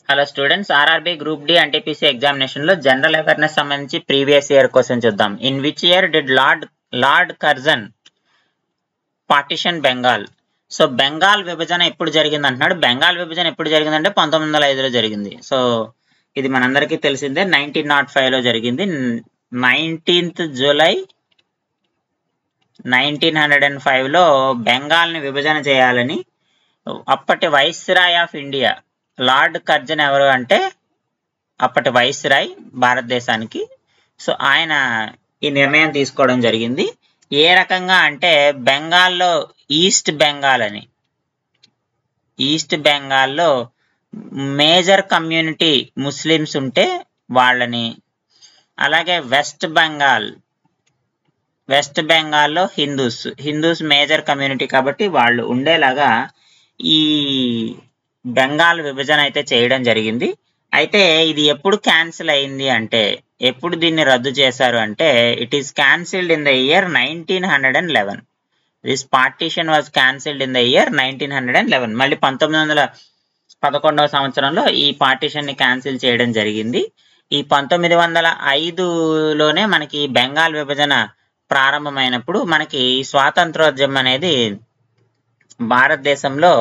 Hello students, RRB group D NTPC examination లో general awareness సంబంధించి previous year question చూద్దాం. In which year did lord Curzon partition Bengal? So Bengal విభజన ఎప్పుడు జరిగింది అంటున్నాడు. బెంగాల్ విభజన ఎప్పుడు జరిగిందంటే 1905లో జరిగింది. సో ఇది మనందరికీ తెలిసిందే. 1905 లో జరిగింది. 19th జూలై 1905 లో బెంగాల్ ని విభజన చేయాలని అప్పటి viceroy of India lord Curzon ఎవరు అంటే అప్పటి వైస్రాయ్ భారతదేశానికి. సో ఆయన ఈ నిర్ణయం తీసుకోవడం జరిగింది. ఏ రకంగా అంటే బెంగాల్లో ఈస్ట్ బెంగాల్లో మేజర్ కమ్యూనిటీ ముస్లిమ్స్ ఉంటే వాళ్ళని, అలాగే వెస్ట్ బెంగాల్లో హిందూస్ మేజర్ కమ్యూనిటీ కాబట్టి వాళ్ళు ఉండేలాగా ఈ బెంగాల్ విభజన అయితే చేయడం జరిగింది. అయితే ఇది ఎప్పుడు క్యాన్సిల్ అయింది అంటే, ఎప్పుడు దీన్ని రద్దు చేశారు అంటే, it is cancelled in the year 1911. This partition was cancelled in the year 1911. మళ్ళీ 1911వ సంవత్సరంలో ఈ పార్టీషన్ ని క్యాన్సిల్ చేయడం జరిగింది. ఈ 1905లోనే మనకి బెంగాల్ విభజన ప్రారంభమైనప్పుడు మనకి స్వాతంత్రోద్యమం అనేది భారతదేశంలో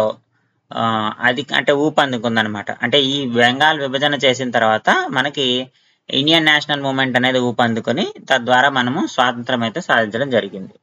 అది అంటే ఊపందుకుందనమాట. అంటే ఈ బెంగాల్ విభజన చేసిన తర్వాత మనకి ఇండియన్ నేషనల్ మూవ్మెంట్ అనేది ఊపందుకొని తద్వారా మనము స్వాతంత్రం అయితే సాధించడం జరిగింది.